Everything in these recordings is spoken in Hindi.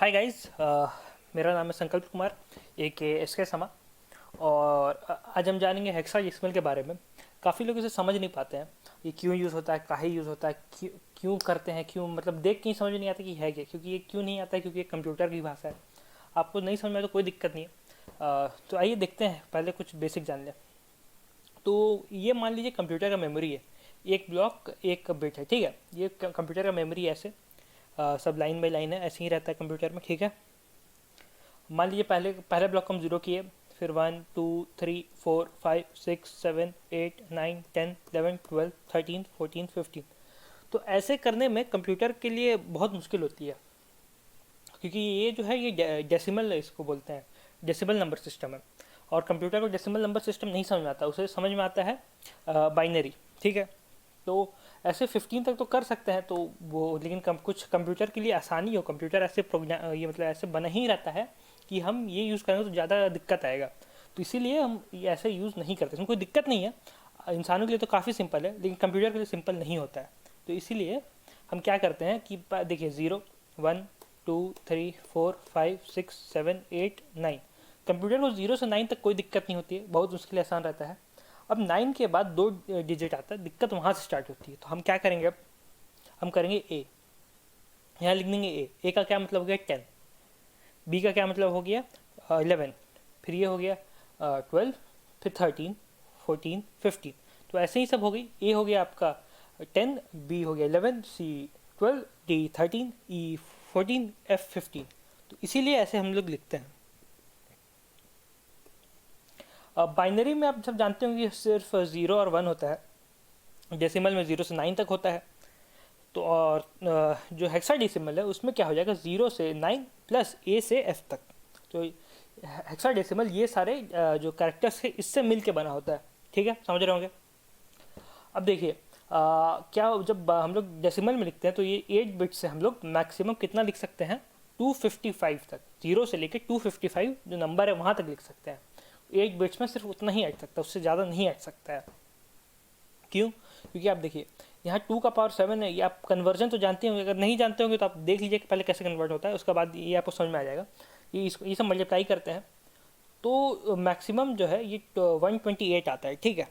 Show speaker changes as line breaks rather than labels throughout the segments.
हाय गाइस, मेरा नाम है संकल्प कुमार ए के एस के समा। और आज हम जानेंगे हेक्साडेसिमल के बारे में। काफ़ी लोग इसे समझ नहीं पाते हैं, ये क्यों यूज़ होता है, काहे यूज़ होता है, क्यों क्यों करते हैं, क्यों मतलब देख के ही समझ नहीं आता कि है क्या। क्योंकि ये क्यों नहीं आता है, क्योंकि ये कंप्यूटर की भाषा है। आपको नहीं समझ में आए तो कोई दिक्कत नहीं है। तो आइए देखते हैं, पहले कुछ बेसिक जान लें। तो ये मान लीजिए कंप्यूटर का मेमोरी है, एक ब्लॉक एक बिट है, ठीक है। ये कंप्यूटर का मेमोरी ऐसे सब लाइन बाई लाइन है, ऐसे ही रहता है कंप्यूटर में, ठीक है। मान लीजिए पहले ब्लॉक को हम जीरो किए, फिर 1 2 3 4 5 6 7 8 9 10 11 12 13 14 15। तो ऐसे करने में कंप्यूटर के लिए बहुत मुश्किल होती है, क्योंकि ये जो है ये डेसिमल इसको बोलते हैं, डेसिमल नंबर सिस्टम है। और कंप्यूटर को डेसिमल नंबर सिस्टम नहीं समझ में आता, उसे समझ में आता है बाइनरी, ठीक है। तो ऐसे 15 तक तो कर सकते हैं, तो वो लेकिन कुछ कंप्यूटर के लिए आसानी हो, कंप्यूटर ऐसे प्रोग्राम ये मतलब ऐसे बना ही रहता है कि हम ये यूज़ करेंगे तो ज़्यादा दिक्कत आएगा। तो इसीलिए हम ये ऐसे यूज़ नहीं करते। इसमें कोई दिक्कत नहीं है, इंसानों के लिए तो काफ़ी सिंपल है, लेकिन कंप्यूटर के लिए सिंपल नहीं होता है। तो इसीलिए हम क्या करते हैं कि देखिए 0 1 2 3 4 5 6 7 8 9। कंप्यूटर को 0 से 9 तक कोई दिक्कत नहीं होती है, बहुत उसके लिए आसान रहता है। अब 9 के बाद 2 डिजिट आता है, दिक्कत वहाँ से स्टार्ट होती है। तो हम क्या करेंगे, अब हम करेंगे ए, यहाँ लिख देंगे ए का क्या मतलब हो गया 10, बी का क्या मतलब हो गया 11, फिर ये हो गया 12, फिर 13 14 15। तो ऐसे ही सब हो गई, ए हो गया आपका 10, बी हो गया 11, सी 12, डी 13, ई 14, एफ 15। तो इसीलिए ऐसे हम लोग लिखते हैं। बाइनरी में आप सब जानते होंगे सिर्फ 0 और 1 होता है, डेसिमल में 0 से 9 तक होता है। तो और जो हेक्साडेसिमल है उसमें क्या हो जाएगा 0 से 9 प्लस ए से एफ तक। तो हेक्साडेसिमल ये सारे जो कैरेक्टर्स है इससे मिल के बना होता है, ठीक है, समझ रहे होंगे। अब देखिए क्या जब हम लोग डेसिमल में लिखते हैं तो ये 8 बिट से हम लोग मैक्सिमम कितना लिख सकते हैं 255 तक, 0 से लेकर 255 जो नंबर है वहाँ तक लिख सकते हैं। 8 बिट्स में सिर्फ उतना ही अट सकता है, उससे ज़्यादा नहीं अट सकता है। क्यों? क्योंकि आप देखिए यहाँ 2 का पावर 7 है, ये आप कन्वर्जन तो जानते होंगे, अगर नहीं जानते होंगे तो आप देख लीजिए कि पहले कैसे कन्वर्ट होता है, उसके बाद ये आपको समझ में आ जाएगा। ये सब मल्टीप्लाई करते हैं तो मैक्सिमम जो है ये 128 आता है, ठीक है।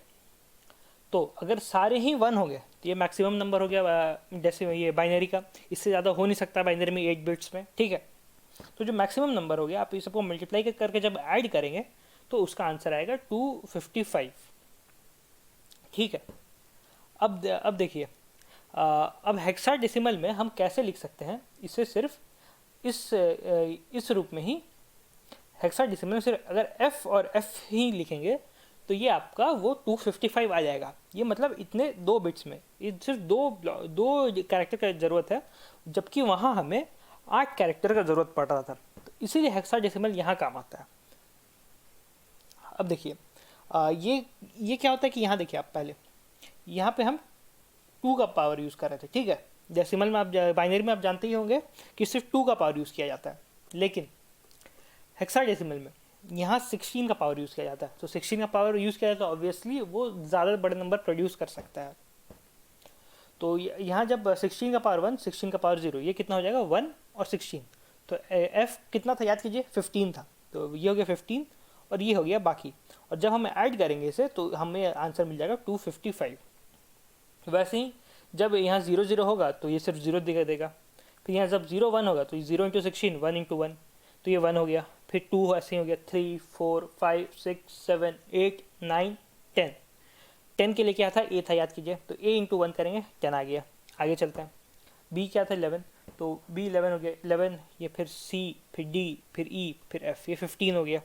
तो अगर सारे ही 1 हो गए तो ये मैक्सिमम नंबर हो गया जैसे ये बाइनरी का, इससे ज़्यादा हो नहीं सकता बाइनरी में 8 बिट्स में, ठीक है। तो जो मैक्सिमम नंबर हो गया आप इस सबको मल्टीप्लाई करके जब ऐड करेंगे तो उसका आंसर आएगा 255, ठीक है। अब देखिए अब हेक्साडेसिमल में हम कैसे लिख सकते हैं इसे, सिर्फ इस रूप में ही। हेक्साडेसिमल में सिर्फ अगर एफ और एफ ही लिखेंगे तो ये आपका वो 255 आ जाएगा। ये मतलब इतने 2 बिट्स में ये सिर्फ दो कैरेक्टर की ज़रूरत है, जबकि वहाँ हमें 8 कैरेक्टर का ज़रूरत पड़ रहा था। तो इसीलिए हेक्साडेसिमल यहाँ काम आता है। अब देखिए ये क्या होता है कि यहाँ देखिए आप पहले यहाँ पे हम 2 का पावर यूज़ कर रहे थे, ठीक है। डेसिमल में आप बाइनरी में आप जानते ही होंगे कि सिर्फ 2 का पावर यूज़ किया जाता है, लेकिन हेक्साडेसिमल में यहाँ 16 का पावर यूज़ किया जाता है। तो 16 का पावर यूज़ किया जाता है तो ऑब्वियसली वो ज़्यादा बड़े नंबर प्रोड्यूस कर सकता है। तो यहाँ जब 16 का पावर 1, 16 का पावर 0, ये कितना हो जाएगा 1 और 16। तो एफ कितना था याद कीजिए 15 था, तो ये हो गया 15 और ये हो गया बाकी। और जब हम ऐड करेंगे इसे तो हमें आंसर मिल जाएगा 255। वैसे ही जब यहाँ 0 0 होगा तो ये सिर्फ 0 दिखा देगा। फिर यहाँ जब 0 1 होगा तो 0 इंटू 16, 1 इंटू 1, तो ये 1 हो गया। फिर 2 ऐसे ही हो गया, 3 4 5 6 7 8 9 10। 10 के लिए क्या था ए था याद कीजिए, तो ए इंटू 1 करेंगे 10 आ गया। आगे चलते हैं, बी क्या था 11, तो बी 11 हो गया 11, ये फिर सी, फिर डी, फिर ई, फिर एफ, ये 15 हो गया।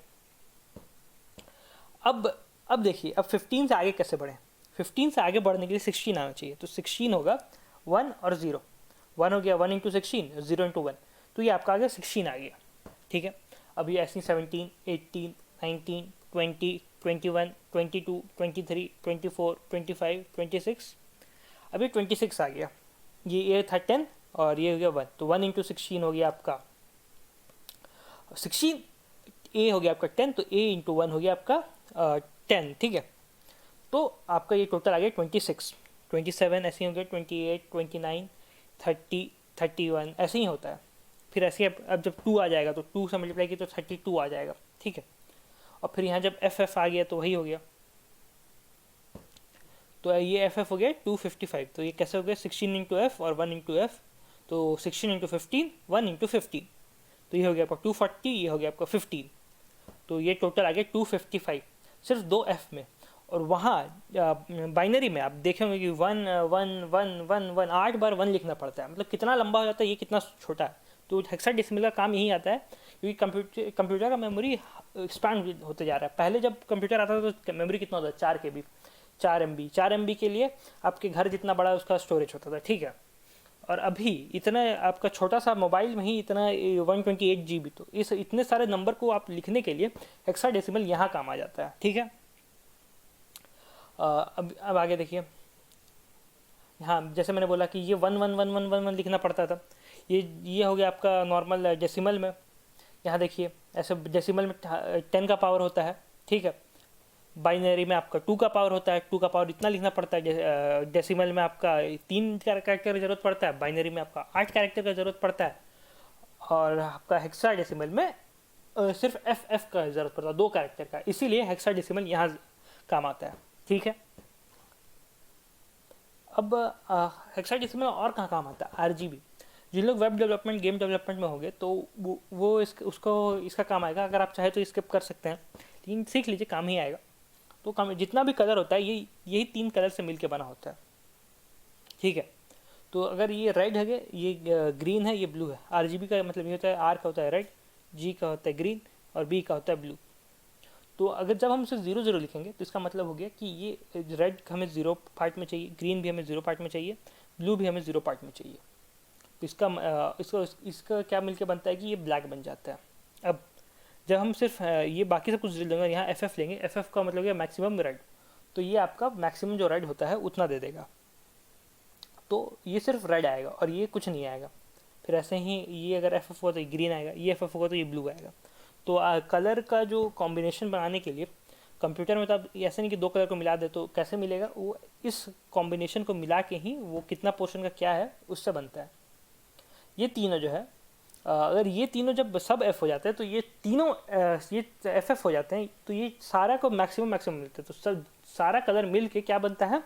अब देखिए अब 15 से आगे कैसे बढ़े। 15 से आगे बढ़ने के लिए 16 आना चाहिए, तो 16 होगा 1 और 0, 1 हो गया 1 इंटू 16, 0 इंटू 1, तो ये आपका आ गया 16 आ गया, ठीक है। अभी ऐसे 17 18 19 20 21 22 23 24 25 26, अभी 26 आ गया। ये था 10 और ये हो गया 1, तो 1 इंटू 16 हो गया आपका 16, ए हो गया आपका 10, तो ए इंटू 1 हो गया आपका 10, ठीक है। तो आपका ये टोटल आ गया 26, 27 ऐसे ही हो गया, 28 29 30 31 ऐसे ही होता है। फिर ऐसे अब जब 2 आ जाएगा तो 2 से मल्टीप्लाई किया तो 32 आ जाएगा, ठीक है। और फिर यहाँ जब एफ आ गया तो वही हो गया, तो ये एफ हो गया 255। तो ये कैसे हो गया 16 इंटू एफ और 1 इंटू एफ, तो 16 इंटू 15, 1 इंटू 15, तो ये हो गया आपका 240, ये हो गया आपका 15, तो ये टोटल आ गया 255 सिर्फ 2 एफ में। और वहाँ बाइनरी में आप देखे होंगे कि 1 1 1 1 1 8 बार 1 लिखना पड़ता है, मतलब कितना लंबा हो जाता है, ये कितना छोटा है। तो हेक्साडेसिमल का काम यही आता है, क्योंकि कंप्यूटर का मेमोरी एक्सपैंड होते जा रहा है। पहले जब कंप्यूटर आता था तो मेमोरी कितना होता है 4 KB, 4 MB के लिए आपके घर जितना बड़ा उसका स्टोरेज होता था, ठीक है। और अभी इतना आपका छोटा सा मोबाइल में ही इतना 128 GB, तो इस इतने सारे नंबर को आप लिखने के लिए हेक्साडेसिमल यहाँ काम आ जाता है, ठीक है। अब आगे देखिए, हाँ जैसे मैंने बोला कि ये 1 1 1 1 1 1 लिखना पड़ता था, ये हो गया आपका नॉर्मल डेसिमल में। यहाँ देखिए ऐसे डेसिमल में 10 का पावर होता है, ठीक है। बाइनरी में आपका 2 का पावर होता है, 2 का पावर इतना लिखना पड़ता है। डेसिमल में आपका 3 कैरेक्टर की ज़रूरत पड़ता है, बाइनरी में आपका 8 कैरेक्टर का ज़रूरत पड़ता है, और आपका हेक्साडेसिमल में सिर्फ एफ का ज़रूरत पड़ता है 2 कैरेक्टर का, इसीलिए हेक्साडेसिमल यहाँ काम आता है, ठीक है। अब हेक्साडेसिमल और कहाँ काम आता है, RGB। जिन लोग वेब डेवलपमेंट, गेम डेवलपमेंट में होंगे तो वो इसका काम आएगा। अगर आप चाहे तो स्किप कर सकते हैं, लेकिन सीख लीजिए, काम ही आएगा। तो काम जितना भी कलर होता है यही 3 कलर से मिलके बना होता है, ठीक है। तो अगर ये रेड है, ये ग्रीन है, ये ब्लू है। RGB का मतलब ये होता है, R का होता है रेड, G का होता है ग्रीन, और B का होता है ब्लू। तो अगर जब हम इसे 0 0 लिखेंगे तो इसका मतलब हो गया कि ये रेड हमें 0 पार्ट में चाहिए, ग्रीन भी हमें 0 पार्ट में चाहिए, ब्लू भी हमें 0 पार्ट में चाहिए। तो इसका क्या मिलके बनता है कि ये ब्लैक बन जाता है। अब जब हम सिर्फ ये बाकी सब कुछ लेंगे, यहाँ एफ लेंगे, एफ का मतलब है मैक्सिमम रेड, तो ये आपका मैक्सिमम जो रेड होता है उतना दे देगा, तो ये सिर्फ रेड आएगा और ये कुछ नहीं आएगा। फिर ऐसे ही ये अगर एफ होगा तो ये ग्रीन आएगा, ये एफ होगा तो ये ब्लू आएगा। तो कलर का जो कॉम्बिनेशन बनाने के लिए कंप्यूटर में तो आप ऐसे नहीं कि 2 कलर को मिला दे, तो कैसे मिलेगा वो, इस कॉम्बिनेशन को मिला के ही वो कितना पोर्शन का क्या है उससे बनता है। ये तीनों जो है, अगर ये तीनों जब सब एफ हो जाते हैं तो ये तीनों ये एफ हो जाते हैं, तो ये सारा को मैक्सिमम मिलता है। तो सब सारा कलर मिल के क्या बनता है,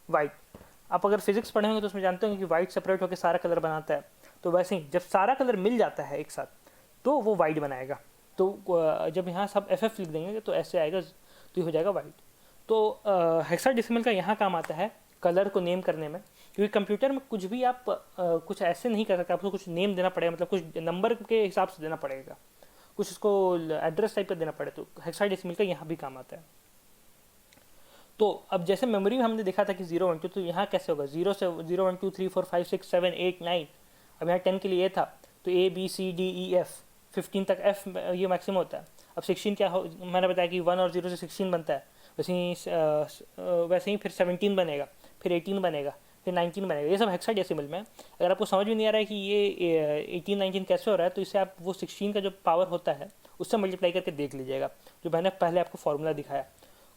वाइट। आप अगर फिजिक्स पढ़े होंगे तो उसमें जानते होंगे कि वाइट सेपरेट होकर सारा कलर बनाता है। तो वैसे ही जब सारा कलर मिल जाता है एक साथ तो वो वाइट बनाएगा। तो जब यहाँ सब एफ लिख देंगे तो ऐसे आएगा, तो ये हो जाएगा वाइट। तो हेक्साडेसिमल का यहाँ काम आता है कलर को नेम करने में, क्योंकि कंप्यूटर में कुछ भी आप कुछ ऐसे नहीं कर सकते, आपको कुछ नेम देना पड़ेगा, मतलब कुछ नंबर के हिसाब से देना पड़ेगा, कुछ उसको एड्रेस टाइप का देना पड़े, तो हेक्साडेसिमल का यहाँ भी काम आता है। तो अब जैसे मेमोरी में हमने देखा था कि 0 1 2, तो यहाँ कैसे होगा, 0 से 0 1 2 3 4 5 6 7 8 9, अब यहाँ 10 के लिए ये था, तो A B C D E F 15 तक F ये मैक्सिमम होता है। अब 16 क्या हो, मैंने बताया कि 1 और 0 से 16 बनता है, वैसे ही फिर 17 बनेगा, फिर 18 बनेगा, फिर 19 बनेगा। ये सब हेक्साडेसिमल में। अगर आपको समझ में नहीं आ रहा है कि ये 18 19 कैसे हो रहा है, तो इसे आप वो 16 का जो पावर होता है उससे मल्टीप्लाई करके देख लीजिएगा, जो मैंने पहले आपको फार्मूला दिखाया।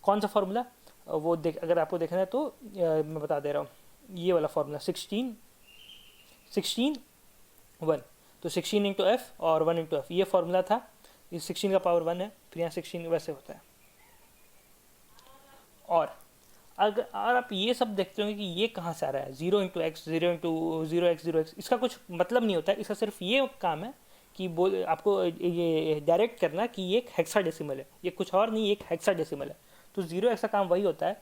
कौन सा फार्मूला, वो अगर आपको देखना है तो मैं बता दे रहा हूँ, ये वाला फार्मूला 16 1, तो 16 इंटू एफ और 1 इंटू एफ, ये फार्मूला था। ये 16 का पावर 1 है, फिर यहाँ 16 वैसे होता है। और अगर आप ये सब देखते होंगे कि ये कहाँ से आ रहा है, 0 इंटू एक्स, 0 इंटू 0x, इसका कुछ मतलब नहीं होता है। इसका सिर्फ ये काम है कि आपको ये डायरेक्ट करना कि ये एक हेक्साडेसिमल है, ये कुछ और नहीं, एक हेक्साडेसिमल है। तो 0x का काम वही होता है,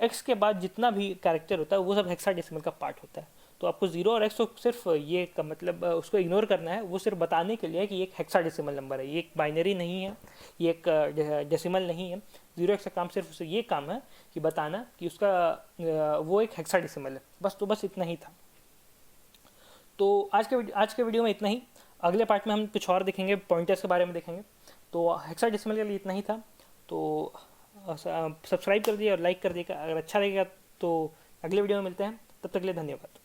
x के बाद जितना भी कैरेक्टर होता है वो सब हेक्साडेसिमल का पार्ट होता है। तो आपको 0 और x को सिर्फ ये का मतलब उसको इग्नोर करना है, वो सिर्फ बताने के लिए कि ये एक हेक्साडेसिमल नंबर है, ये एक बाइनरी नहीं है, ये एक डेसिमल नहीं है। 0x का काम सिर्फ ये काम है कि बताना कि उसका वो एक हेक्साडेसिमल है, बस। तो बस इतना ही था। तो आज के वीडियो में इतना ही। अगले पार्ट में हम कुछ और देखेंगे, पॉइंटर्स के बारे में देखेंगे। तो हेक्साडेसिमल के लिए इतना ही था। तो सब्सक्राइब कर दिए और लाइक कर दिएगा अगर अच्छा लगेगा। तो अगले वीडियो में मिलते हैं, तब तक के लिए धन्यवाद।